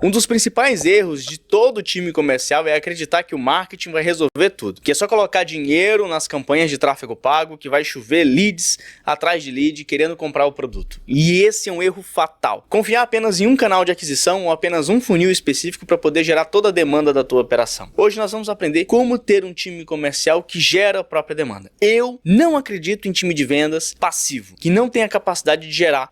Um dos principais erros de todo time comercial é acreditar que o marketing vai resolver tudo, que é só colocar dinheiro nas campanhas de tráfego pago, que vai chover leads atrás de lead querendo comprar o produto. E esse é um erro fatal. Confiar apenas em um canal de aquisição ou apenas um funil específico para poder gerar toda a demanda da tua operação. Hoje nós vamos aprender como ter um time comercial que gera a própria demanda. Eu não acredito em time de vendas passivo, que não tem a capacidade de gerar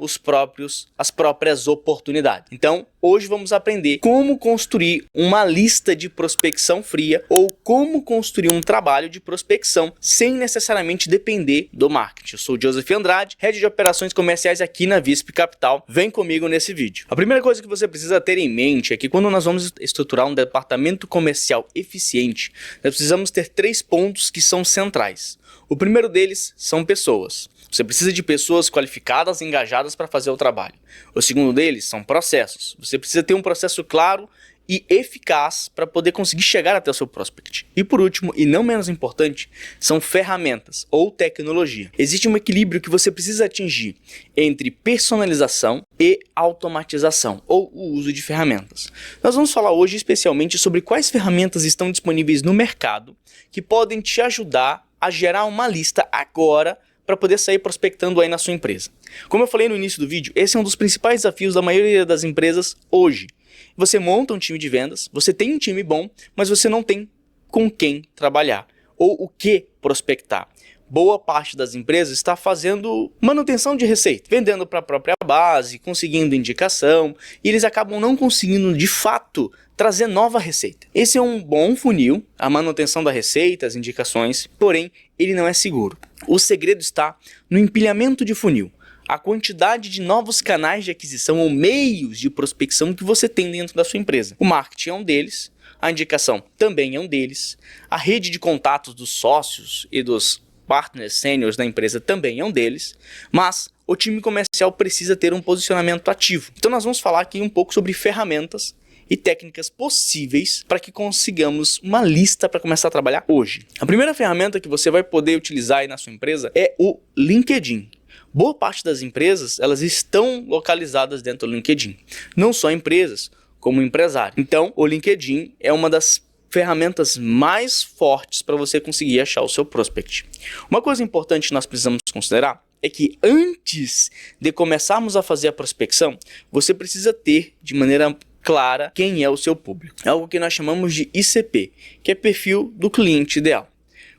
as próprias oportunidades. Então, hoje vamos aprender como construir uma lista de prospecção fria ou como construir um trabalho de prospecção sem necessariamente depender do marketing. Eu sou o Joseph Andrade, Head de Operações Comerciais aqui na Visp Capital. Vem comigo nesse vídeo. A primeira coisa que você precisa ter em mente é que quando nós vamos estruturar um departamento comercial eficiente, nós precisamos ter 3 pontos que são centrais. O primeiro deles são pessoas. Você precisa de pessoas qualificadas e engajadas para fazer o trabalho. O segundo deles são processos. Você precisa ter um processo claro e eficaz para poder conseguir chegar até o seu prospect. E por último, e não menos importante, são ferramentas ou tecnologia. Existe um equilíbrio que você precisa atingir entre personalização e automatização, ou o uso de ferramentas. Nós vamos falar hoje especialmente sobre quais ferramentas estão disponíveis no mercado que podem te ajudar a gerar uma lista agora para poder sair prospectando aí na sua empresa. Como eu falei no início do vídeo, esse é um dos principais desafios da maioria das empresas hoje. Você monta um time de vendas, você tem um time bom, mas você não tem com quem trabalhar ou o que prospectar. Boa parte das empresas está fazendo manutenção de receita, vendendo para a própria base, conseguindo indicação, e eles acabam não conseguindo de fato trazer nova receita. Esse é um bom funil, a manutenção da receita, as indicações, porém ele não é seguro. O segredo está no empilhamento de funil, a quantidade de novos canais de aquisição ou meios de prospecção que você tem dentro da sua empresa. O marketing é um deles, a indicação também é um deles, a rede de contatos dos sócios e dos partners seniors da empresa também é um deles, mas o time comercial precisa ter um posicionamento ativo. Então nós vamos falar aqui um pouco sobre ferramentas e técnicas possíveis para que consigamos uma lista para começar a trabalhar hoje. A primeira ferramenta que você vai poder utilizar aí na sua empresa é o LinkedIn. Boa parte das empresas, elas estão localizadas dentro do LinkedIn. Não só empresas, como empresários. Então, o LinkedIn é uma das ferramentas mais fortes para você conseguir achar o seu prospect. Uma coisa importante que nós precisamos considerar é que antes de começarmos a fazer a prospecção, você precisa ter de maneira clara quem é o seu público. É algo que nós chamamos de ICP, que é perfil do cliente ideal.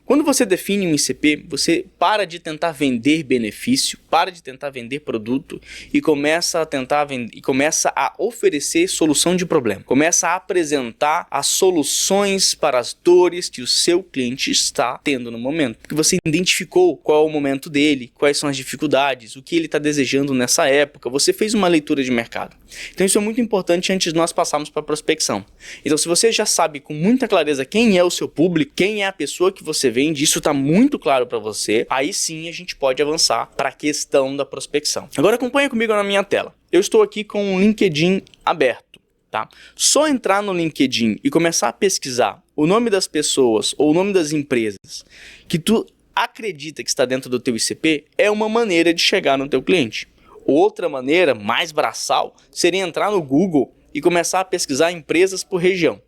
Quando você define um ICP, você para de tentar vender benefício, para de tentar vender produto e começa a oferecer solução de problema. Começa a apresentar as soluções para as dores que o seu cliente está tendo no momento. Porque você identificou qual é o momento dele, quais são as dificuldades, o que ele está desejando nessa época. Você fez uma leitura de mercado. Então isso é muito importante antes de nós passarmos para a prospecção. Então se você já sabe com muita clareza quem é o seu público, quem é a pessoa que você vende, isso está muito claro para você, aí sim a gente pode avançar para a questão da prospecção. Agora acompanha comigo na minha tela. Eu estou aqui com o LinkedIn aberto, tá? Só entrar no LinkedIn e começar a pesquisar o nome das pessoas ou o nome das empresas que tu acredita que está dentro do teu ICP é uma maneira de chegar no teu cliente. Outra maneira, mais braçal, seria entrar no Google e começar a pesquisar empresas por região.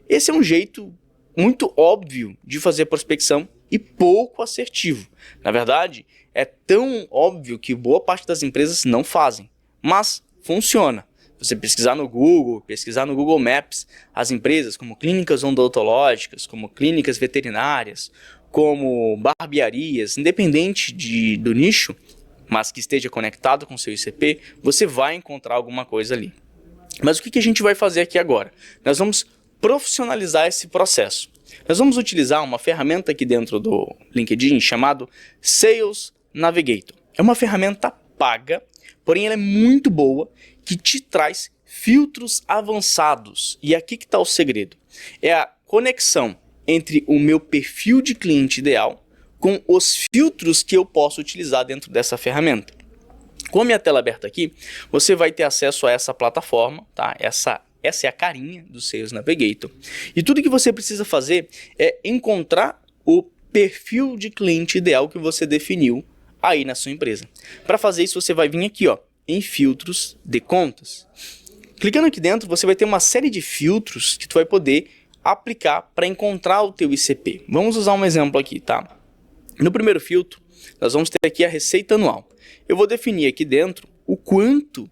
Esse é um jeito muito óbvio de fazer prospecção e pouco assertivo. Na verdade, é tão óbvio que boa parte das empresas não fazem, mas funciona. Você pesquisar no Google Maps, as empresas como clínicas odontológicas, como clínicas veterinárias, como barbearias, independente do nicho, mas que esteja conectado com seu ICP, você vai encontrar alguma coisa ali. Mas o que a gente vai fazer aqui agora? Nós vamos profissionalizar esse processo. Nós vamos utilizar uma ferramenta aqui dentro do LinkedIn chamado Sales Navigator. É uma ferramenta paga, porém ela é muito boa, que te traz filtros avançados. E aqui que está o segredo. É a conexão entre o meu perfil de cliente ideal com os filtros que eu posso utilizar dentro dessa ferramenta. Com a minha tela aberta aqui, você vai ter acesso a essa plataforma, tá? Essa é a carinha do Sales Navigator. E tudo que você precisa fazer é encontrar o perfil de cliente ideal que você definiu aí na sua empresa. Para fazer isso, você vai vir aqui, ó, em filtros de contas. Clicando aqui dentro, você vai ter uma série de filtros que tu vai poder aplicar para encontrar o teu ICP. Vamos usar um exemplo aqui, tá? No primeiro filtro, nós vamos ter aqui a receita anual. Eu vou definir aqui dentro o quanto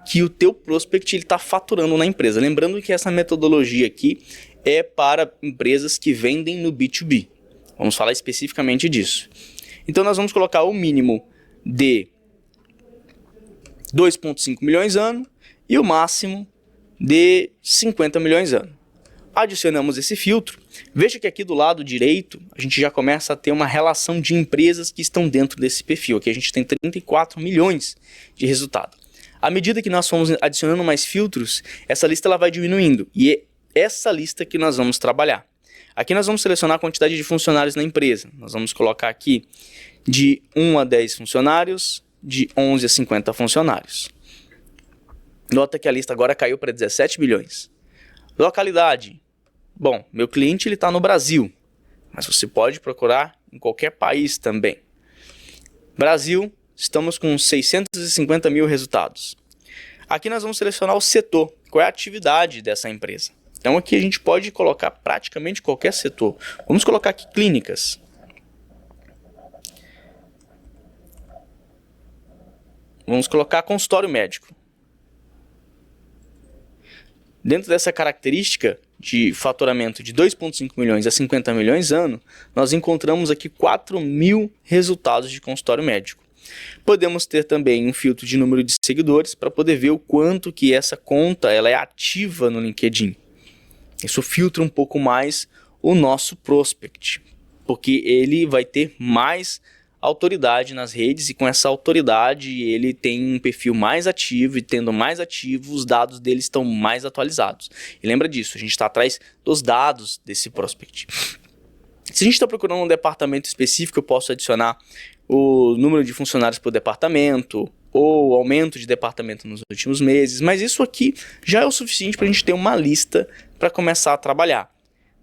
que o teu prospect está faturando na empresa. Lembrando que essa metodologia aqui é para empresas que vendem no B2B. Vamos falar especificamente disso. Então nós vamos colocar o mínimo de 2,5 milhões ano e o máximo de 50 milhões ano. Adicionamos esse filtro. Veja que aqui do lado direito a gente já começa a ter uma relação de empresas que estão dentro desse perfil. Aqui a gente tem 34 milhões de resultado. À medida que nós formos adicionando mais filtros, essa lista ela vai diminuindo. E é essa lista que nós vamos trabalhar. Aqui nós vamos selecionar a quantidade de funcionários na empresa. Nós vamos colocar aqui de 1 a 10 funcionários, de 11 a 50 funcionários. Nota que a lista agora caiu para 17 milhões. Localidade. Bom, meu cliente está no Brasil, mas você pode procurar em qualquer país também. Brasil, estamos com 650 mil resultados. Aqui nós vamos selecionar o setor, qual é a atividade dessa empresa. Então aqui a gente pode colocar praticamente qualquer setor. Vamos colocar aqui clínicas. Vamos colocar consultório médico. Dentro dessa característica de faturamento de 2,5 milhões a 50 milhões ano, nós encontramos aqui 4.000 resultados de consultório médico. Podemos ter também um filtro de número de seguidores para poder ver o quanto que essa conta ela é ativa no LinkedIn. Isso filtra um pouco mais o nosso prospect, porque ele vai ter mais autoridade nas redes e com essa autoridade ele tem um perfil mais ativo e tendo mais ativo os dados dele estão mais atualizados. E lembra disso, a gente está atrás dos dados desse prospect. Se a gente está procurando um departamento específico, eu posso adicionar o número de funcionários por departamento ou aumento de departamento nos últimos meses, mas isso aqui já é o suficiente para a gente ter uma lista para começar a trabalhar.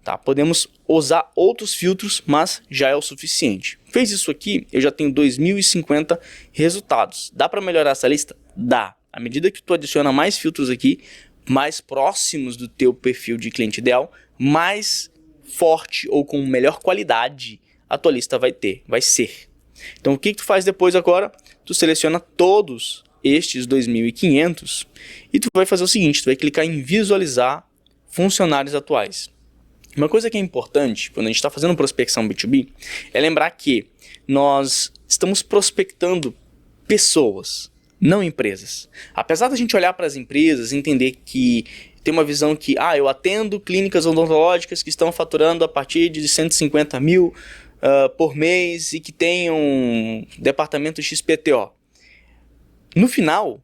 Tá? Podemos usar outros filtros, mas já é o suficiente. Fez isso aqui, eu já tenho 2.050 resultados. Dá para melhorar essa lista? Dá. À medida que tu adiciona mais filtros aqui, mais próximos do teu perfil de cliente ideal, mais forte ou com melhor qualidade a tua lista vai ser. Então o que tu faz depois agora? Tu seleciona todos estes 2.500 e tu vai fazer o seguinte, tu vai clicar em visualizar funcionários atuais. Uma coisa que é importante quando a gente está fazendo prospecção B2B é lembrar que nós estamos prospectando pessoas, não empresas. Apesar da gente olhar para as empresas e entender que tem uma visão que eu atendo clínicas odontológicas que estão faturando a partir de 150 mil por mês e que tem um departamento XPTO. No final,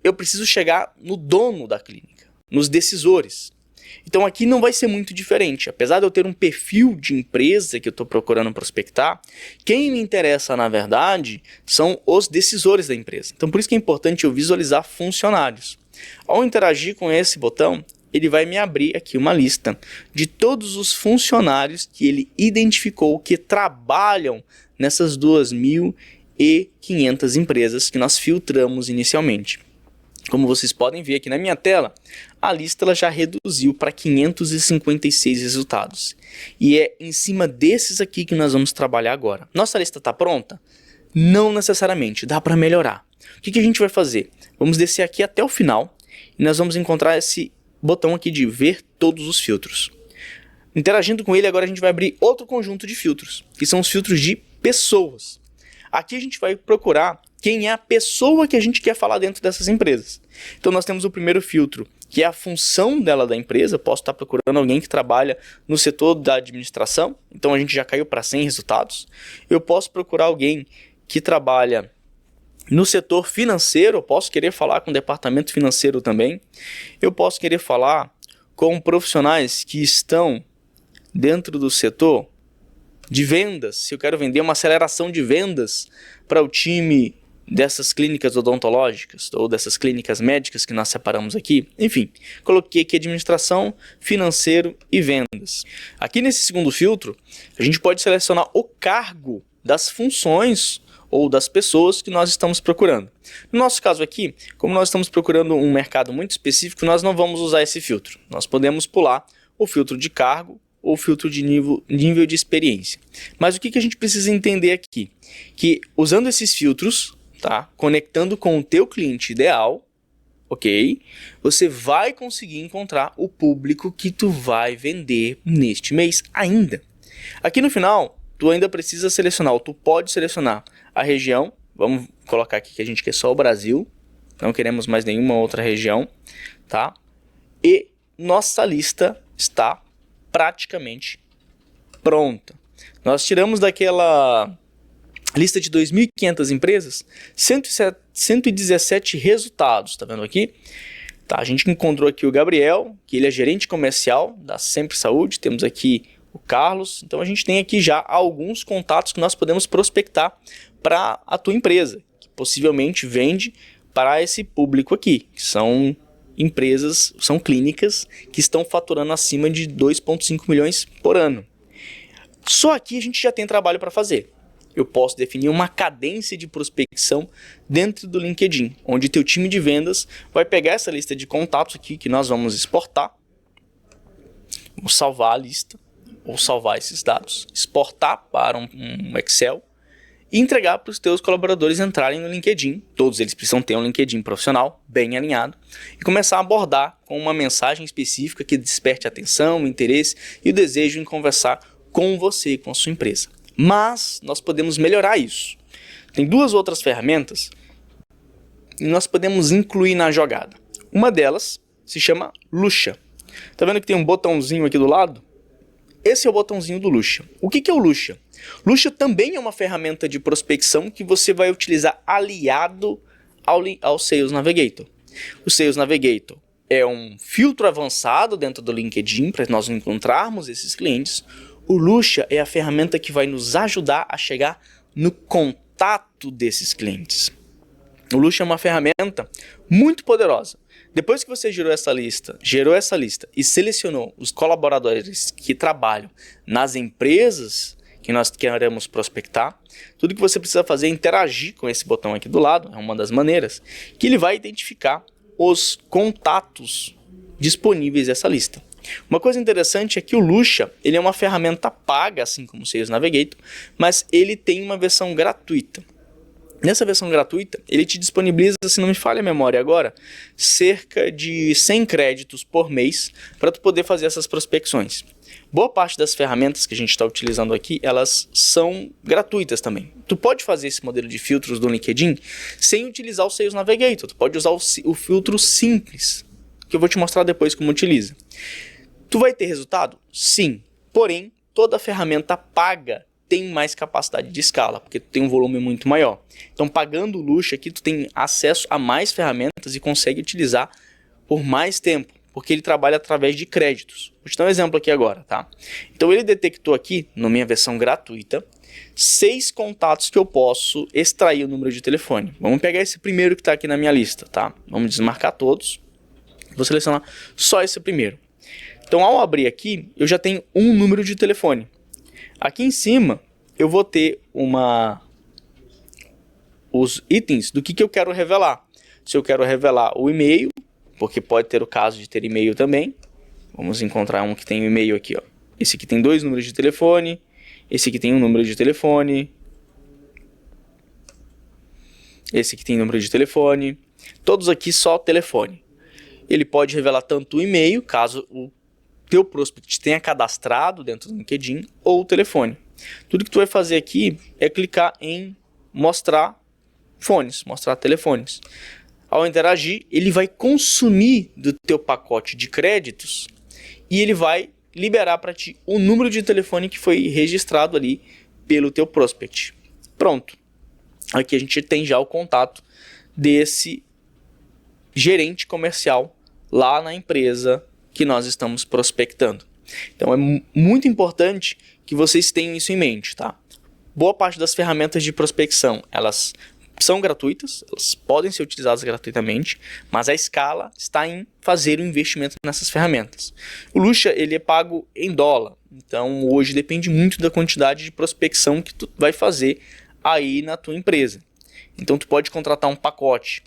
eu preciso chegar no dono da clínica, nos decisores. Então aqui não vai ser muito diferente. Apesar de eu ter um perfil de empresa que eu estou procurando prospectar, quem me interessa na verdade são os decisores da empresa. Então por isso que é importante eu visualizar funcionários. Ao interagir com esse botão, ele vai me abrir aqui uma lista de todos os funcionários que ele identificou que trabalham nessas 2.500 empresas que nós filtramos inicialmente. Como vocês podem ver aqui na minha tela, a lista ela já reduziu para 556 resultados. E é em cima desses aqui que nós vamos trabalhar agora. Nossa lista está pronta? Não necessariamente, dá para melhorar. O que a gente vai fazer? Vamos descer aqui até o final e nós vamos encontrar esse botão aqui de ver todos os filtros. Interagindo com ele, agora a gente vai abrir outro conjunto de filtros, que são os filtros de pessoas. Aqui a gente vai procurar quem é a pessoa que a gente quer falar dentro dessas empresas. Então nós temos o primeiro filtro, que é a função dela da empresa. Posso estar procurando alguém que trabalha no setor da administração, então a gente já caiu para 100 resultados. Eu posso procurar alguém que trabalha no setor financeiro, eu posso querer falar com o departamento financeiro também. Eu posso querer falar com profissionais que estão dentro do setor de vendas. Se eu quero vender uma aceleração de vendas para o time dessas clínicas odontológicas ou dessas clínicas médicas que nós separamos aqui. Enfim, coloquei aqui administração, financeiro e vendas. Aqui nesse segundo filtro, a gente pode selecionar o cargo das funções ou das pessoas que nós estamos procurando. No nosso caso aqui, como nós estamos procurando um mercado muito específico, nós não vamos usar esse filtro. Nós podemos pular o filtro de cargo ou filtro de nível de experiência. Mas o que a gente precisa entender aqui? Que usando esses filtros, tá? Conectando com o teu cliente ideal, ok? Você vai conseguir encontrar o público que tu vai vender neste mês ainda. Aqui no final, tu ainda precisa selecionar, ou tu pode selecionar a região. Vamos colocar aqui que a gente quer só o Brasil, não queremos mais nenhuma outra região, tá? E nossa lista está praticamente pronta. Nós tiramos daquela lista de 2.500 empresas 117 resultados, tá vendo aqui? Tá, a gente encontrou aqui o Gabriel, que ele é gerente comercial da Sempre Saúde. Temos aqui o Carlos. Então a gente tem aqui já alguns contatos que nós podemos prospectar para a tua empresa, que possivelmente vende para esse público aqui, que são empresas, são clínicas que estão faturando acima de 2,5 milhões por ano. Só aqui a gente já tem trabalho para fazer. Eu posso definir uma cadência de prospecção dentro do LinkedIn, onde teu time de vendas vai pegar essa lista de contatos aqui que nós vamos exportar. Vamos salvar a lista, ou salvar esses dados, exportar para um Excel e entregar para os teus colaboradores entrarem no LinkedIn. Todos eles precisam ter um LinkedIn profissional, bem alinhado, e começar a abordar com uma mensagem específica que desperte a atenção, o interesse e o desejo em conversar com você e com a sua empresa. Mas nós podemos melhorar isso. Tem duas outras ferramentas que nós podemos incluir na jogada. Uma delas se chama Lusha. Tá vendo que tem um botãozinho aqui do lado? Esse é o botãozinho do Lusha. O que é o Lusha? Lusha também é uma ferramenta de prospecção que você vai utilizar aliado ao Sales Navigator. O Sales Navigator é um filtro avançado dentro do LinkedIn para nós encontrarmos esses clientes. O Lusha é a ferramenta que vai nos ajudar a chegar no contato desses clientes. O Lusha é uma ferramenta muito poderosa. Depois que você gerou essa lista e selecionou os colaboradores que trabalham nas empresas que nós queremos prospectar, tudo que você precisa fazer é interagir com esse botão aqui do lado, é uma das maneiras, que ele vai identificar os contatos disponíveis dessa lista. Uma coisa interessante é que o Lusha, ele é uma ferramenta paga, assim como o Sales Navigator, mas ele tem uma versão gratuita. Nessa versão gratuita, ele te disponibiliza, se não me falha a memória agora, cerca de 100 créditos por mês para tu poder fazer essas prospecções. Boa parte das ferramentas que a gente está utilizando aqui, elas são gratuitas também. Tu pode fazer esse modelo de filtros do LinkedIn sem utilizar o Sales Navigator. Tu pode usar o filtro simples, que eu vou te mostrar depois como utiliza. Tu vai ter resultado? Sim. Porém, toda ferramenta paga tem mais capacidade de escala, porque tu tem um volume muito maior. Então, pagando o Lusha aqui, tu tem acesso a mais ferramentas e consegue utilizar por mais tempo, porque ele trabalha através de créditos. Vou te dar um exemplo aqui agora, tá? Então, ele detectou aqui, na minha versão gratuita, 6 contatos que eu posso extrair o número de telefone. Vamos pegar esse primeiro que está aqui na minha lista, tá? Vamos desmarcar todos. Vou selecionar só esse primeiro. Então, ao abrir aqui, eu já tenho um número de telefone. Aqui em cima, eu vou ter os itens do que eu quero revelar. Se eu quero revelar o e-mail, porque pode ter o caso de ter e-mail também. Vamos encontrar um que tem um e-mail aqui, ó. Esse aqui tem 2 números de telefone. Esse aqui tem um número de telefone. Esse aqui tem número de telefone. Todos aqui só telefone. Ele pode revelar tanto o e-mail, caso o teu prospect tenha cadastrado dentro do LinkedIn, ou o telefone. Tudo que tu vai fazer aqui é clicar em mostrar fones, mostrar telefones. Ao interagir, ele vai consumir do teu pacote de créditos e ele vai liberar para ti o número de telefone que foi registrado ali pelo teu prospect. Pronto. Aqui a gente tem já o contato desse gerente comercial lá na empresa que nós estamos prospectando. Então é muito importante que vocês tenham isso em mente, tá? Boa parte das ferramentas de prospecção, elas são gratuitas, elas podem ser utilizadas gratuitamente, mas a escala está em fazer o investimento nessas ferramentas. O Lusha, ele é pago em dólar, então hoje depende muito da quantidade de prospecção que tu vai fazer aí na tua empresa. Então tu pode contratar um pacote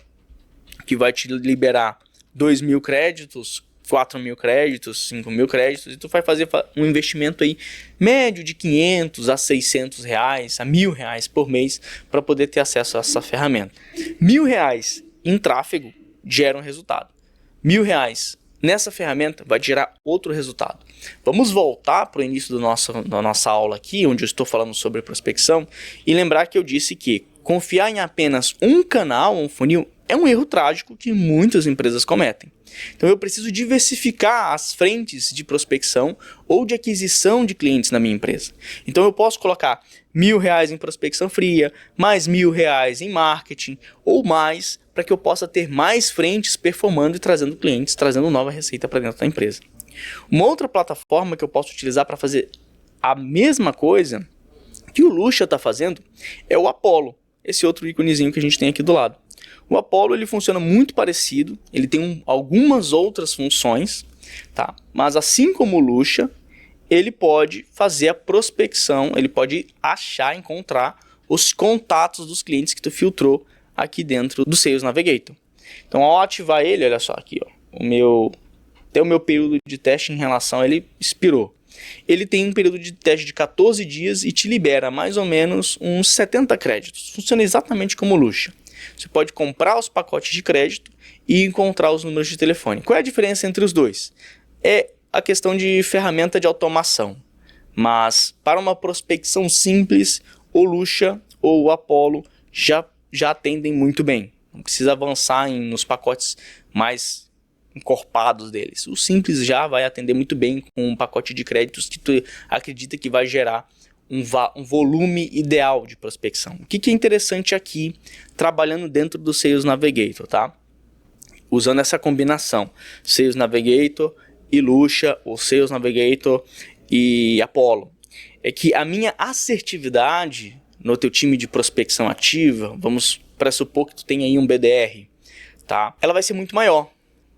que vai te liberar 2.000 créditos, 4.000 créditos, 5.000 créditos, e tu vai fazer um investimento aí médio de 500 a 600 reais, a R$1.000 por mês para poder ter acesso a essa ferramenta. R$1.000 em tráfego gera um resultado. R$1.000 nessa ferramenta vai gerar outro resultado. Vamos voltar para o início da nossa aula aqui, onde eu estou falando sobre prospecção, e lembrar que eu disse que confiar em apenas um canal, um funil, é um erro trágico que muitas empresas cometem. Então eu preciso diversificar as frentes de prospecção ou de aquisição de clientes na minha empresa. Então eu posso colocar R$1.000 em prospecção fria, mais R$1.000 em marketing ou mais, para que eu possa ter mais frentes performando e trazendo clientes, trazendo nova receita para dentro da empresa. Uma outra plataforma que eu posso utilizar para fazer a mesma coisa que o Lucha está fazendo é o Apollo, esse outro íconezinho que a gente tem aqui do lado. O Apollo ele funciona muito parecido, ele tem algumas outras funções, tá? Mas assim como o Lucha, ele pode fazer a prospecção, ele pode achar, encontrar os contatos dos clientes que tu filtrou aqui dentro do Sales Navigator. Então ao ativar ele, olha só aqui, ó, até o meu período de teste em relação a ele expirou. Ele tem um período de teste de 14 dias e te libera mais ou menos uns 70 créditos. Funciona exatamente como o Lucha. Você pode comprar os pacotes de crédito e encontrar os números de telefone. Qual é a diferença entre os dois? É a questão de ferramenta de automação. Mas para uma prospecção simples, o Lucha ou o Apollo já atendem muito bem. Não precisa avançar nos pacotes mais encorpados deles. O simples já vai atender muito bem com um pacote de créditos que tu acredita que vai gerar um volume ideal de prospecção. O que é interessante aqui, trabalhando dentro do Sales Navigator, tá? Usando essa combinação, Sales Navigator e Lucha, ou Sales Navigator e Apollo, é que a minha assertividade no teu time de prospecção ativa, vamos pressupor que tu tem aí um BDR, tá? Ela vai ser muito maior.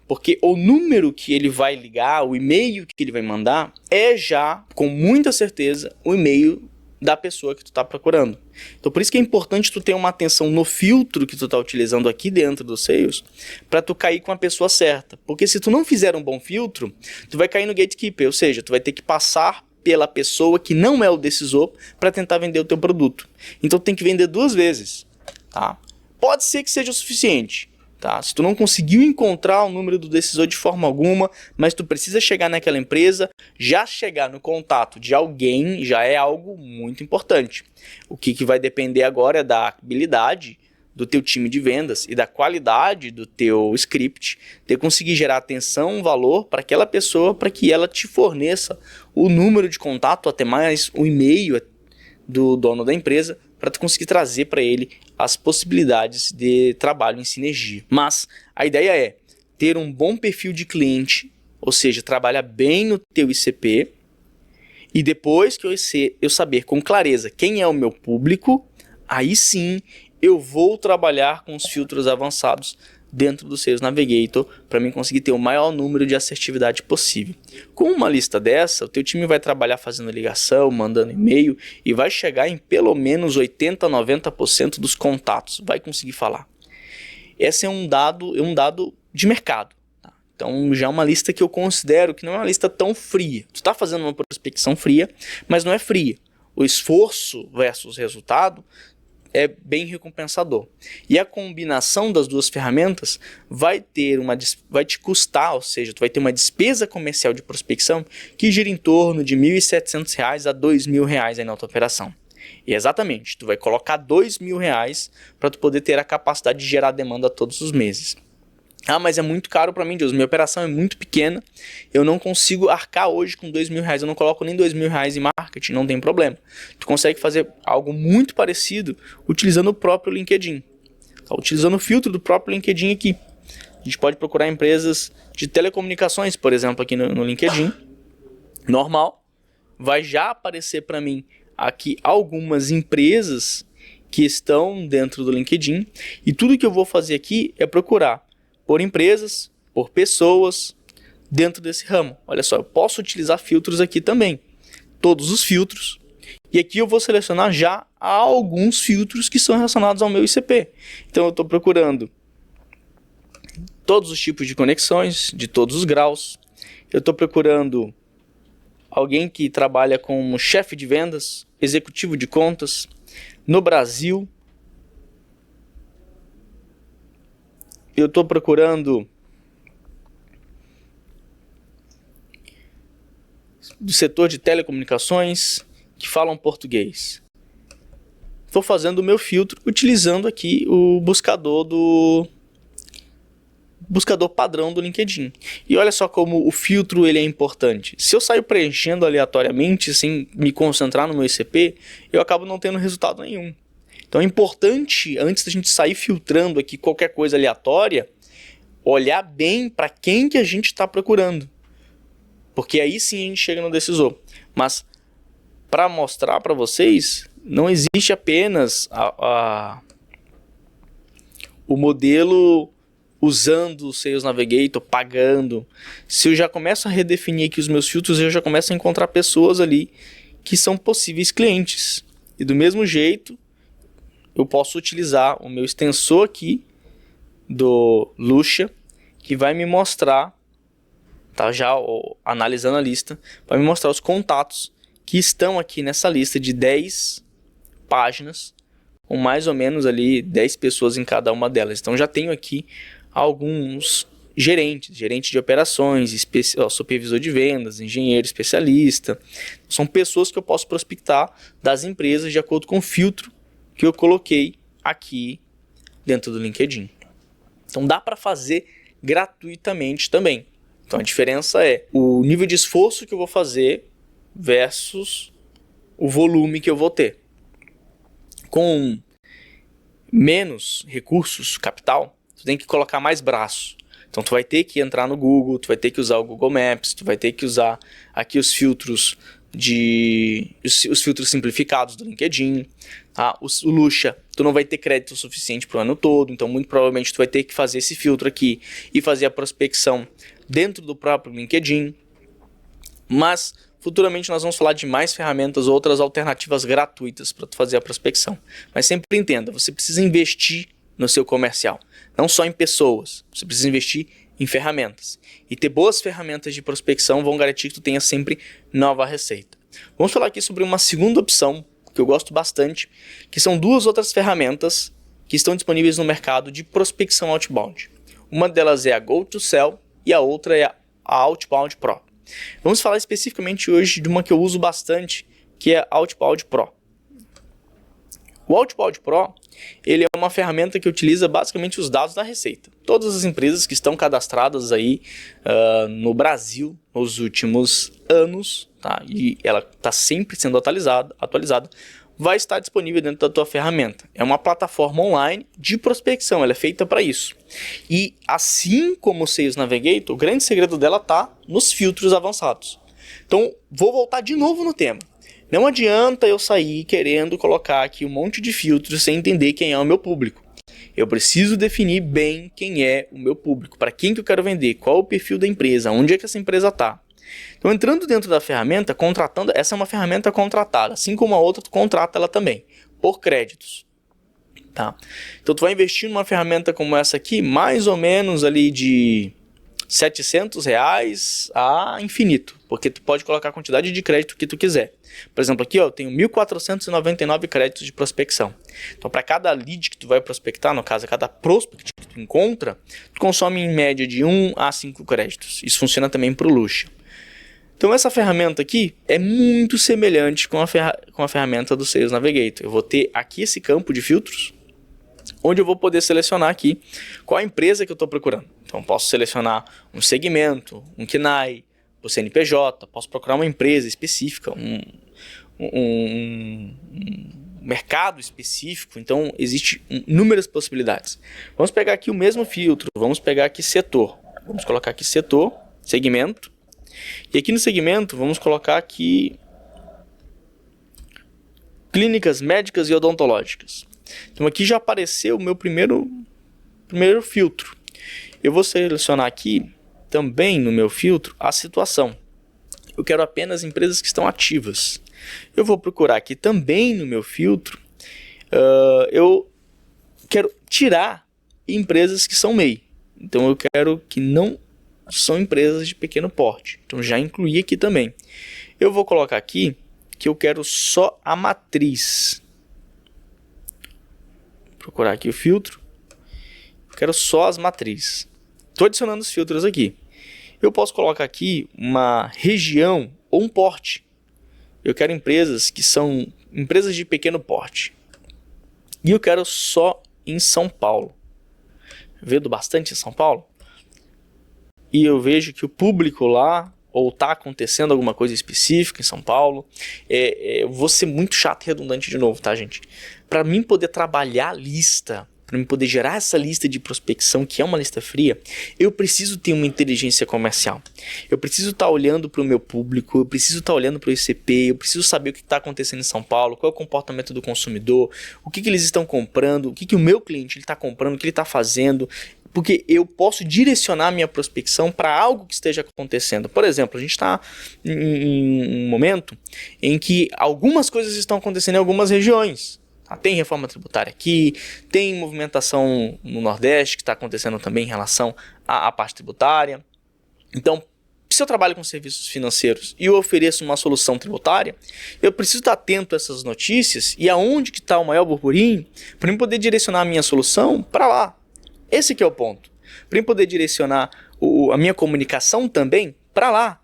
Porque o número que ele vai ligar, o e-mail que ele vai mandar, é já, com muita certeza, o e-mail da pessoa que tu está procurando. Então por isso que é importante tu ter uma atenção no filtro que tu está utilizando aqui dentro do Sales, para tu cair com a pessoa certa. Porque se tu não fizer um bom filtro, tu vai cair no gatekeeper, ou seja, tu vai ter que passar pela pessoa que não é o decisor para tentar vender o teu produto. Então tu tem que vender 2 vezes, tá? Pode ser que seja o suficiente. Tá? Se tu não conseguiu encontrar o número do decisor de forma alguma, mas tu precisa chegar naquela empresa, já chegar no contato de alguém já é algo muito importante. O que vai depender agora é da habilidade do teu time de vendas e da qualidade do teu script, de conseguir gerar atenção, valor para aquela pessoa, para que ela te forneça o número de contato, até mais o e-mail do dono da empresa, para tu conseguir trazer para ele as possibilidades de trabalho em sinergia. Mas a ideia é ter um bom perfil de cliente, ou seja, trabalhar bem no teu ICP, e depois que eu saber com clareza quem é o meu público, aí sim eu vou trabalhar com os filtros avançados dentro do Sales Navigator para mim conseguir ter o maior número de assertividade possível. Com uma lista dessa, o teu time vai trabalhar fazendo ligação, mandando e-mail e vai chegar em pelo menos 80 a 90% dos contatos, vai conseguir falar. Esse é um dado de mercado. Tá? Então já é uma lista que eu considero que não é uma lista tão fria. Tu está fazendo uma prospecção fria, mas não é fria. O esforço versus resultado é bem recompensador. E a combinação das duas ferramentas vai te custar, ou seja, tu vai ter uma despesa comercial de prospecção que gira em torno de R$ 1.700 a R$ 2.000 aí na tua operação. E exatamente, tu vai colocar R$ 2.000 para tu poder ter a capacidade de gerar demanda todos os meses. Ah, mas é muito caro para mim, Deus. Minha operação é muito pequena. Eu não consigo arcar hoje com R$ 2.000. Eu não coloco nem R$ 2.000 em marketing, não tem problema. Tu consegue fazer algo muito parecido utilizando o próprio LinkedIn. Tá? Utilizando o filtro do próprio LinkedIn aqui. A gente pode procurar empresas de telecomunicações, por exemplo, aqui no LinkedIn. Normal. Vai já aparecer para mim aqui algumas empresas que estão dentro do LinkedIn. E tudo que eu vou fazer aqui é procurar por empresas, por pessoas dentro desse ramo. Olha só, eu posso utilizar filtros aqui também. Todos os filtros. E aqui eu vou selecionar já alguns filtros que são relacionados ao meu ICP. Então eu estou procurando todos os tipos de conexões, de todos os graus. Eu estou procurando alguém que trabalha como chefe de vendas, executivo de contas, no Brasil. Eu estou procurando do setor de telecomunicações que falam português. Estou fazendo o meu filtro utilizando aqui o buscador padrão do LinkedIn. E olha só como o filtro ele é importante. Se eu saio preenchendo aleatoriamente sem me concentrar no meu ICP, eu acabo não tendo resultado nenhum. Então é importante, antes da gente sair filtrando aqui qualquer coisa aleatória, olhar bem para quem que a gente está procurando. Porque aí sim a gente chega no decisor. Mas para mostrar para vocês, não existe apenas o modelo usando o Sales Navigator, pagando. Se eu já começo a redefinir aqui os meus filtros, eu já começo a encontrar pessoas ali que são possíveis clientes. E do mesmo jeito, eu posso utilizar o meu extensor aqui do Lusha, que vai me mostrar, tá, já analisando a lista, vai me mostrar os contatos que estão aqui nessa lista de 10 páginas, com mais ou menos ali 10 pessoas em cada uma delas. Então já tenho aqui alguns gerentes, gerente de operações, supervisor de vendas, engenheiro especialista. São pessoas que eu posso prospectar das empresas de acordo com o filtro que eu coloquei aqui dentro do LinkedIn. Então dá para fazer gratuitamente também. Então a diferença é o nível de esforço que eu vou fazer versus o volume que eu vou ter. Com menos recursos, capital, tu tem que colocar mais braço. Então tu vai ter que entrar no Google, tu vai ter que usar o Google Maps, tu vai ter que usar aqui os filtros os filtros simplificados do LinkedIn, tá? O Lusha, tu não vai ter crédito suficiente para o ano todo, então muito provavelmente tu vai ter que fazer esse filtro aqui e fazer a prospecção dentro do próprio LinkedIn. Mas futuramente nós vamos falar de mais ferramentas, outras alternativas gratuitas para tu fazer a prospecção. Mas sempre entenda, você precisa investir no seu comercial, não só em pessoas, você precisa investir em ferramentas. E ter boas ferramentas de prospecção vão garantir que tu tenha sempre nova receita. Vamos falar aqui sobre uma segunda opção que eu gosto bastante, que são duas outras ferramentas que estão disponíveis no mercado de prospecção outbound. Uma delas é a GoToSell e a outra é a Outbound Pro. Vamos falar especificamente hoje de uma que eu uso bastante, que é a Outbound Pro. O Outbound Pro, ele é uma ferramenta que utiliza basicamente os dados da receita. Todas as empresas que estão cadastradas aí no Brasil nos últimos anos, tá? E ela está sempre sendo atualizada, vai estar disponível dentro da tua ferramenta. É uma plataforma online de prospecção, ela é feita para isso. E assim como o Sales Navigator, o grande segredo dela está nos filtros avançados. Então, vou voltar de novo no tema. Não adianta eu sair querendo colocar aqui um monte de filtros sem entender quem é o meu público. Eu preciso definir bem quem é o meu público, para quem que eu quero vender, qual é o perfil da empresa, onde é que essa empresa está. Então, entrando dentro da ferramenta, contratando, essa é uma ferramenta contratada, assim como a outra, tu contrata ela também, por créditos. Tá? Então, tu vai investir numa ferramenta como essa aqui, mais ou menos ali de R$700 a infinito, porque tu pode colocar a quantidade de crédito que tu quiser. Por exemplo, aqui eu tenho 1.499 créditos de prospecção. Então, para cada lead que tu vai prospectar, no caso, cada prospect que tu encontra, tu consome em média de 1 a 5 créditos. Isso funciona também para o Lusha. Então, essa ferramenta aqui é muito semelhante com a ferramenta do Sales Navigator. Eu vou ter aqui esse campo de filtros, onde eu vou poder selecionar aqui qual a empresa que eu estou procurando. Então, posso selecionar um segmento, um KNAI, o CNPJ, posso procurar uma empresa específica, um mercado específico. Então, existem inúmeras possibilidades. Vamos pegar aqui o mesmo filtro, vamos pegar aqui setor. Vamos colocar aqui setor, segmento. E aqui no segmento, vamos colocar aqui clínicas médicas e odontológicas. Então, aqui já apareceu o meu primeiro filtro. Eu vou selecionar aqui também no meu filtro a situação. Eu quero apenas empresas que estão ativas. Eu vou procurar aqui também no meu filtro. Eu quero tirar empresas que são MEI. Então eu quero que não são empresas de pequeno porte. Então já incluí aqui também. Eu vou colocar aqui que eu quero só a matriz. Vou procurar aqui o filtro. Eu quero só as matrizes. Estou adicionando os filtros aqui. Eu posso colocar aqui uma região ou um porte. Eu quero empresas que são empresas de pequeno porte. E eu quero só em São Paulo. Vendo bastante em São Paulo. E eu vejo que o público lá, ou está acontecendo alguma coisa específica em São Paulo. Eu vou ser muito chato e redundante de novo, tá, gente? Para mim poder trabalhar a lista, para mim poder gerar essa lista de prospecção, que é uma lista fria, eu preciso ter uma inteligência comercial. Eu preciso estar olhando para o meu público, eu preciso estar olhando para o ICP, eu preciso saber o que está acontecendo em São Paulo, qual é o comportamento do consumidor, o que eles estão comprando, o que o meu cliente está comprando, o que ele está fazendo. Porque eu posso direcionar minha prospecção para algo que esteja acontecendo. Por exemplo, a gente está em um momento em que algumas coisas estão acontecendo em algumas regiões. Tem reforma tributária aqui, tem movimentação no Nordeste que está acontecendo também em relação à parte tributária. Então, se eu trabalho com serviços financeiros e eu ofereço uma solução tributária, eu preciso estar atento a essas notícias e aonde que está o maior burburinho para eu poder direcionar a minha solução para lá. Esse que é o ponto. Para eu poder direcionar a minha comunicação também para lá.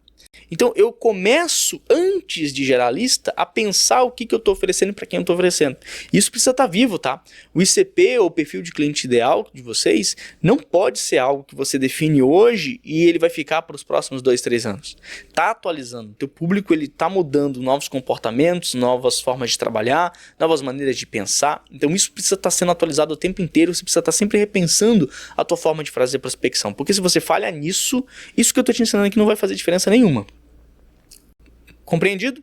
Então eu começo, antes de gerar a lista, a pensar o que eu estou oferecendo para quem eu estou oferecendo. Isso precisa estar vivo, tá? O ICP, ou o perfil de cliente ideal de vocês, não pode ser algo que você define hoje e ele vai ficar para os próximos 2, 3 anos. Tá atualizando. O teu público está mudando novos comportamentos, novas formas de trabalhar, novas maneiras de pensar. Então isso precisa estar sendo atualizado o tempo inteiro. Você precisa estar sempre repensando a tua forma de fazer prospecção. Porque se você falha nisso, isso que eu estou te ensinando aqui não vai fazer diferença nenhuma. Compreendido?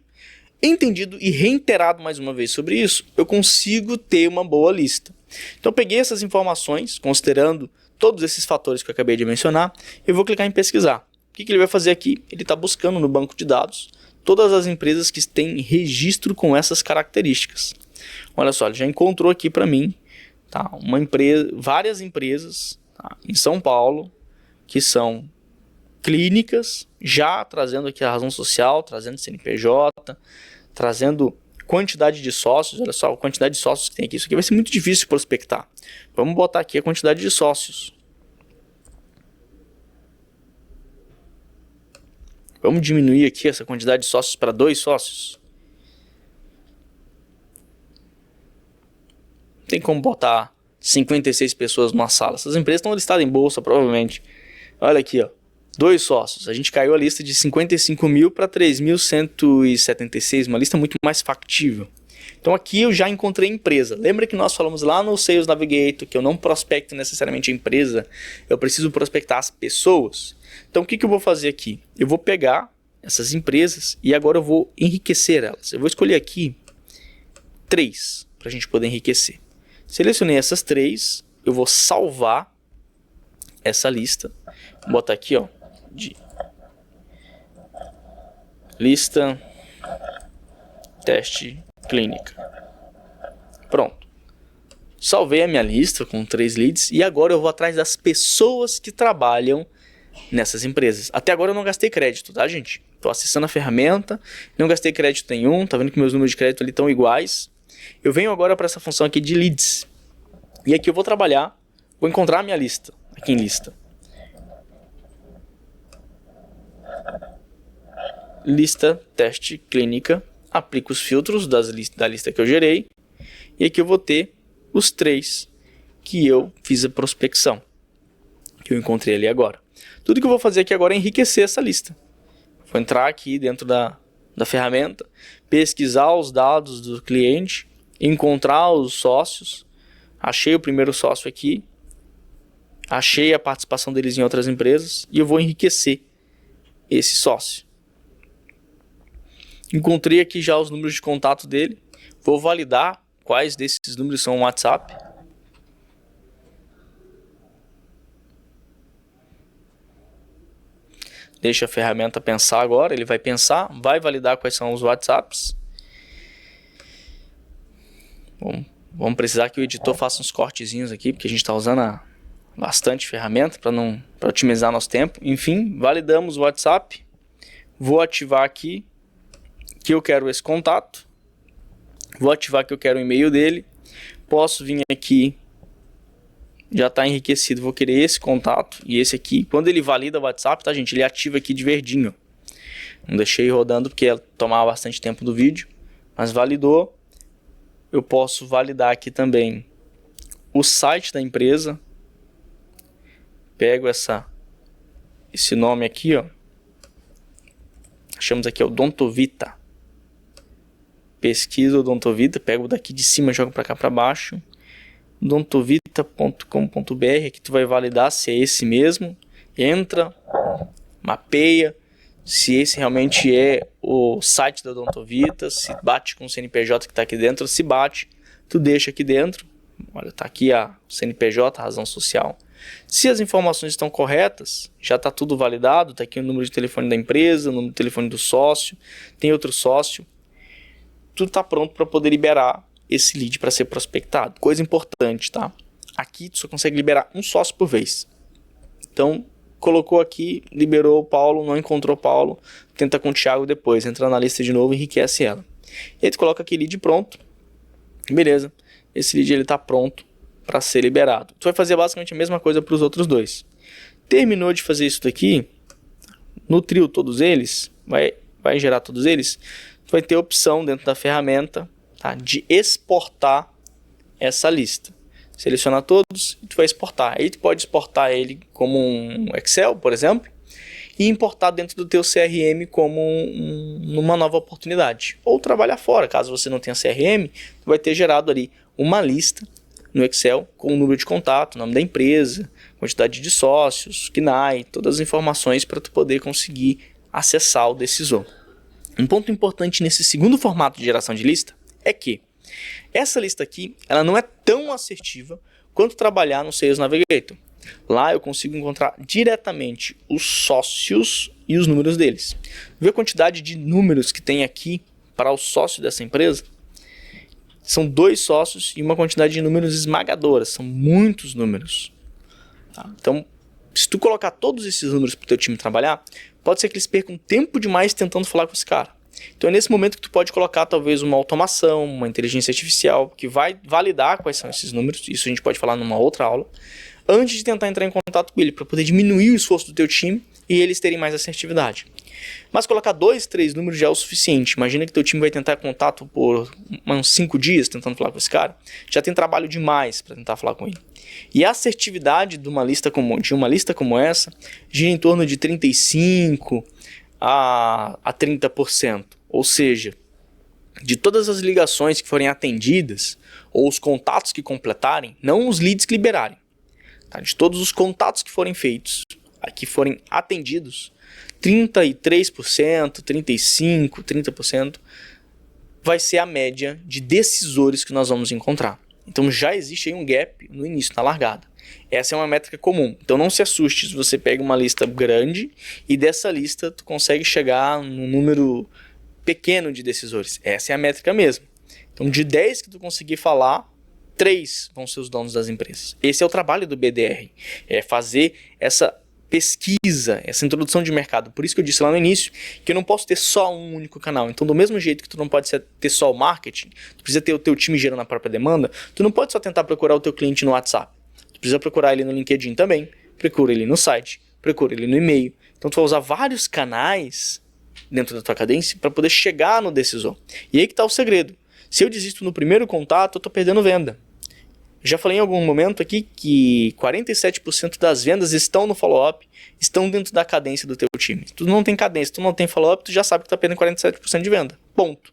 Entendido e reiterado mais uma vez sobre isso, eu consigo ter uma boa lista. Então eu peguei essas informações, considerando todos esses fatores que eu acabei de mencionar, eu vou clicar em pesquisar. O que ele vai fazer aqui? Ele está buscando no banco de dados todas as empresas que têm registro com essas características. Olha só, ele já encontrou aqui para mim, tá, várias empresas, tá, em São Paulo que são clínicas, já trazendo aqui a razão social, trazendo CNPJ, trazendo quantidade de sócios. Olha só a quantidade de sócios que tem aqui. Isso aqui vai ser muito difícil de prospectar. Vamos botar aqui a quantidade de sócios. Vamos diminuir aqui essa quantidade de sócios para 2 sócios. Tem como botar 56 pessoas numa sala. Essas empresas estão listadas em bolsa, provavelmente. Olha aqui, ó. 2 sócios. A gente caiu a lista de 55 mil para 3.176, uma lista muito mais factível. Então aqui eu já encontrei empresa. Lembra que nós falamos lá no Sales Navigator que eu não prospecto necessariamente a empresa, eu preciso prospectar as pessoas. Então o que eu vou fazer aqui? Eu vou pegar essas empresas e agora eu vou enriquecer elas. Eu vou escolher aqui 3 para a gente poder enriquecer. Selecionei essas 3, eu vou salvar essa lista. Vou botar aqui, ó, de lista teste clínica. Pronto. Salvei a minha lista com 3 leads e agora eu vou atrás das pessoas que trabalham nessas empresas. Até agora eu não gastei crédito, tá, gente? Estou acessando a ferramenta, não gastei crédito nenhum, tá vendo que meus números de crédito ali estão iguais. Eu venho agora para essa função aqui de leads. E aqui eu vou trabalhar, vou encontrar a minha lista, aqui em lista. Lista, teste, clínica, aplico os filtros da lista que eu gerei e aqui eu vou ter os 3 que eu fiz a prospecção, que eu encontrei ali agora. Tudo que eu vou fazer aqui agora é enriquecer essa lista. Vou entrar aqui dentro da ferramenta, pesquisar os dados do cliente, encontrar os sócios, achei o primeiro sócio aqui, achei a participação deles em outras empresas e eu vou enriquecer esse sócio. Encontrei aqui já os números de contato dele. Vou validar quais desses números são o WhatsApp. Deixa a ferramenta pensar agora. Ele vai pensar, vai validar quais são os WhatsApps. Vamos precisar que o editor faça uns cortezinhos aqui, porque a gente está usando bastante ferramenta para otimizar nosso tempo. Enfim, validamos o WhatsApp. Vou ativar aqui que eu quero esse contato. Vou ativar que eu quero o e-mail dele. Posso vir aqui, já está enriquecido, vou querer esse contato e esse aqui. Quando ele valida o WhatsApp, tá, gente? Ele ativa aqui de verdinho. Não deixei rodando porque ia tomar bastante tempo do vídeo, mas validou. Eu posso validar aqui também o site da empresa. Pego esse nome aqui, ó. Achamos aqui Odontovita. Pesquisa Odontovita, pego daqui de cima, jogo para cá para baixo. Odontovita.com.br, aqui tu vai validar se é esse mesmo. Entra, mapeia se esse realmente é o site da Odontovita, se bate com o CNPJ que está aqui dentro. Se bate, tu deixa aqui dentro. Olha, tá aqui a CNPJ, a razão social. Se as informações estão corretas, já está tudo validado. Tá aqui o número de telefone da empresa, o número de telefone do sócio, tem outro sócio. Tudo está pronto para poder liberar esse lead para ser prospectado. Coisa importante, tá? Aqui tu só consegue liberar um sócio por vez. Então, colocou aqui, liberou o Paulo, não encontrou o Paulo, tenta com o Thiago depois, entra na lista de novo e enriquece ela. E aí tu coloca aqui lead pronto. Beleza. Esse lead ele está pronto para ser liberado. Tu vai fazer basicamente a mesma coisa para os outros dois. Terminou de fazer isso daqui, nutriu todos eles, vai gerar todos eles. Tu vai ter a opção dentro da ferramenta, tá, de exportar essa lista. Seleciona todos e tu vai exportar. Aí tu pode exportar ele como um Excel, por exemplo, e importar dentro do teu CRM como uma nova oportunidade. Ou trabalhar fora, caso você não tenha CRM, tu vai ter gerado ali uma lista no Excel com o número de contato, nome da empresa, quantidade de sócios, KNAI, todas as informações para tu poder conseguir acessar o decisor. Um ponto importante nesse segundo formato de geração de lista é que essa lista aqui ela não é tão assertiva quanto trabalhar no Sales Navigator. Lá eu consigo encontrar diretamente os sócios e os números deles. Vê a quantidade de números que tem aqui para o sócio dessa empresa? São 2 sócios e uma quantidade de números esmagadora. São muitos números. Tá? Então, se tu colocar todos esses números para o teu time trabalhar, pode ser que eles percam tempo demais tentando falar com esse cara. Então é nesse momento que tu pode colocar talvez uma automação, uma inteligência artificial, que vai validar quais são esses números, isso a gente pode falar numa outra aula, antes de tentar entrar em contato com ele, para poder diminuir o esforço do teu time e eles terem mais assertividade. Mas colocar 2, 3 números já é o suficiente. Imagina que teu time vai tentar contato por uns 5 dias tentando falar com esse cara, já tem trabalho demais para tentar falar com ele. E a assertividade de uma lista como essa gira em torno de 35% a 30%. Ou seja, de todas as ligações que forem atendidas, ou os contatos que completarem, não os leads que liberarem, tá? De todos os contatos que forem feitos, que forem atendidos, 33%, 35%, 30% vai ser a média de decisores que nós vamos encontrar. Então já existe aí um gap no início, na largada. Essa é uma métrica comum. Então não se assuste se você pega uma lista grande e dessa lista tu consegue chegar num número pequeno de decisores. Essa é a métrica mesmo. Então de 10 que tu conseguir falar, 3 vão ser os donos das empresas. Esse é o trabalho do BDR. É fazer essa pesquisa, essa introdução de mercado. Por isso que eu disse lá no início que eu não posso ter só um único canal. Então do mesmo jeito que tu não pode ter só o marketing, tu precisa ter o teu time gerando a própria demanda, tu não pode só tentar procurar o teu cliente no WhatsApp. Tu precisa procurar ele no LinkedIn também, procura ele no site, procura ele no e-mail. Então tu vai usar vários canais dentro da tua cadência para poder chegar no decisor. E aí que está o segredo. Se eu desisto no primeiro contato, eu estou perdendo venda. Já falei em algum momento aqui que 47% das vendas estão no follow-up, estão dentro da cadência do teu time. Tu não tem cadência, tu não tem follow-up, tu já sabe que está perdendo 47% de venda. Ponto.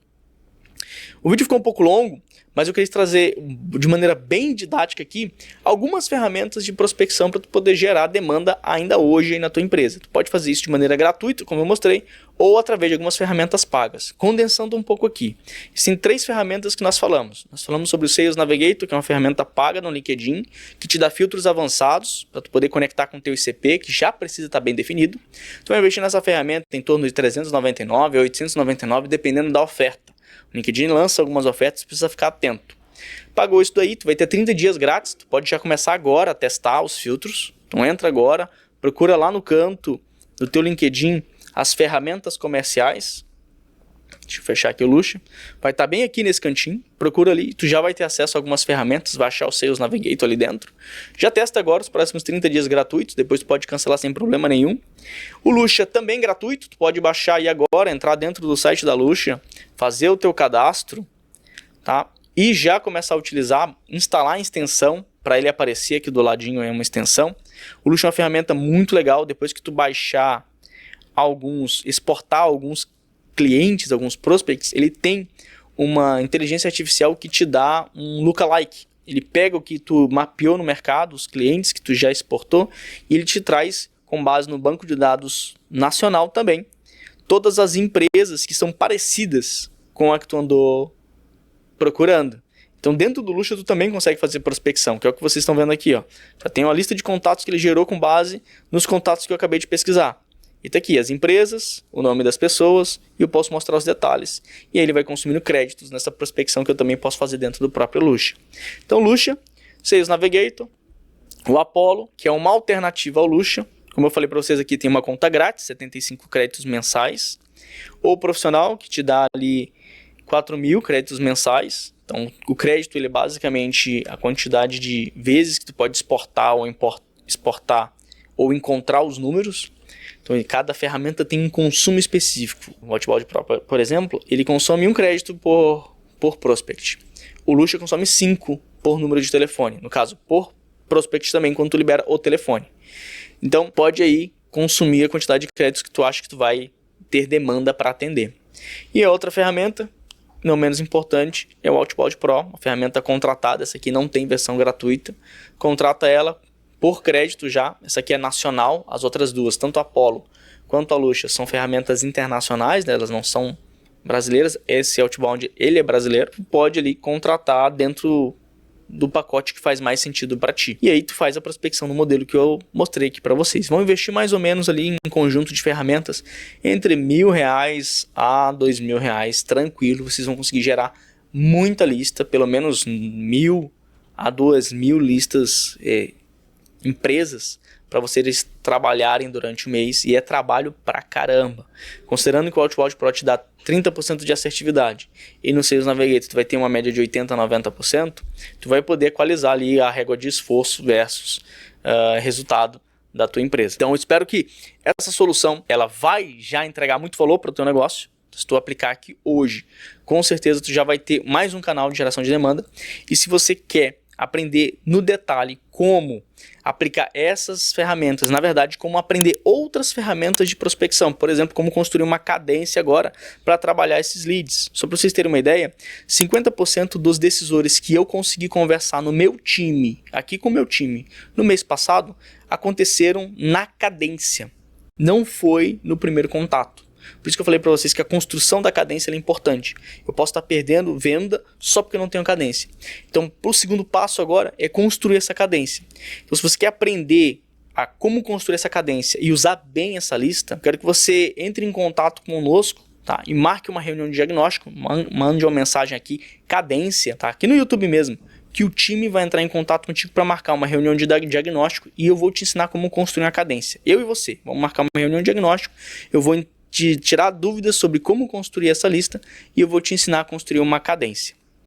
O vídeo ficou um pouco longo, mas eu queria trazer de maneira bem didática aqui algumas ferramentas de prospecção para tu poder gerar demanda ainda hoje aí na tua empresa. Tu pode fazer isso de maneira gratuita, como eu mostrei, ou através de algumas ferramentas pagas. Condensando um pouco aqui. Existem 3 ferramentas que nós falamos. Nós falamos sobre o Sales Navigator, que é uma ferramenta paga no LinkedIn, que te dá filtros avançados para tu poder conectar com o teu ICP, que já precisa estar bem definido. Tu vai investir nessa ferramenta em torno de 399 a 899, dependendo da oferta. O LinkedIn lança algumas ofertas, precisa ficar atento. Pagou isso daí, tu vai ter 30 dias grátis, tu pode já começar agora a testar os filtros. Então entra agora, procura lá no canto do teu LinkedIn as ferramentas comerciais. Deixa eu fechar aqui o Lusha. Vai estar bem aqui nesse cantinho. Procura ali. Tu já vai ter acesso a algumas ferramentas. Vai achar o Sales Navigator ali dentro. Já testa agora os próximos 30 dias gratuitos. Depois tu pode cancelar sem problema nenhum. O Lusha também gratuito. Tu pode baixar aí agora, entrar dentro do site da Lusha, fazer o teu cadastro, tá? E já começar a utilizar, instalar a extensão para ele aparecer aqui do ladinho é uma extensão. O Lusha é uma ferramenta muito legal. Depois que tu baixar exportar alguns clientes, alguns prospects, ele tem uma inteligência artificial que te dá um lookalike. Ele pega o que tu mapeou no mercado, os clientes que tu já exportou, e ele te traz, com base no banco de dados nacional também, todas as empresas que são parecidas com a que tu andou procurando. Então dentro do Lusha tu também consegue fazer prospecção, que é o que vocês estão vendo aqui, ó. Já tem uma lista de contatos que ele gerou com base nos contatos que eu acabei de pesquisar. E tá aqui as empresas, o nome das pessoas, e eu posso mostrar os detalhes. E aí ele vai consumindo créditos nessa prospecção que eu também posso fazer dentro do próprio Lusha. Então Lusha, Sales Navigator, o Apollo, que é uma alternativa ao Lusha. Como eu falei para vocês aqui, tem uma conta grátis, 75 créditos mensais. O Profissional, que te dá ali 4.000 créditos mensais. Então o crédito ele é basicamente a quantidade de vezes que tu pode exportar ou encontrar os números. Então, cada ferramenta tem um consumo específico. O Outbound Pro, por exemplo, ele consome 1 crédito por prospect. O Lusha consome 5 por número de telefone. No caso, por prospect também, quando tu libera o telefone. Então, pode aí consumir a quantidade de créditos que tu acha que tu vai ter demanda para atender. E a outra ferramenta, não menos importante, é o Outbound Pro, uma ferramenta contratada. Essa aqui não tem versão gratuita. Contrata ela por crédito já. Essa aqui é nacional. As outras duas, tanto a Apollo quanto a Lusha, são ferramentas internacionais, né? Elas não são brasileiras. Esse Outbound, ele é brasileiro. Pode ali contratar dentro do pacote que faz mais sentido para ti. E aí tu faz a prospecção no modelo que eu mostrei aqui para vocês. Vão investir mais ou menos ali em um conjunto de ferramentas entre R$1.000 a R$2.000, tranquilo. Vocês vão conseguir gerar muita lista, pelo menos 1.000 a 2.000 listas, empresas, para vocês trabalharem durante o mês, e é trabalho pra caramba. Considerando que o Outbound Pro te dá 30% de assertividade e no Sales Navigator tu vai ter uma média de 80% a 90%, tu vai poder equalizar ali a régua de esforço versus resultado da tua empresa. Então eu espero que essa solução ela vai já entregar muito valor para o teu negócio. Se tu aplicar aqui hoje, com certeza tu já vai ter mais um canal de geração de demanda. E se você quer aprender no detalhe como aplicar essas ferramentas, na verdade, como aprender outras ferramentas de prospecção, por exemplo, como construir uma cadência agora para trabalhar esses leads. Só para vocês terem uma ideia, 50% dos decisores que eu consegui conversar no meu time, aqui com o meu time, no mês passado, aconteceram na cadência. Não foi no primeiro contato. Por isso que eu falei para vocês que a construção da cadência é importante. Eu posso estar perdendo venda só porque eu não tenho cadência. Então, o segundo passo agora é construir essa cadência. Então, se você quer aprender a como construir essa cadência e usar bem essa lista, eu quero que você entre em contato conosco, tá? E marque uma reunião de diagnóstico, mande uma mensagem aqui, cadência, tá? Aqui no YouTube mesmo, que o time vai entrar em contato contigo para marcar uma reunião de diagnóstico e eu vou te ensinar como construir uma cadência. Eu e você, vamos marcar uma reunião de diagnóstico, eu vou te tirar dúvidas sobre como construir essa lista e eu vou te ensinar a construir uma cadência.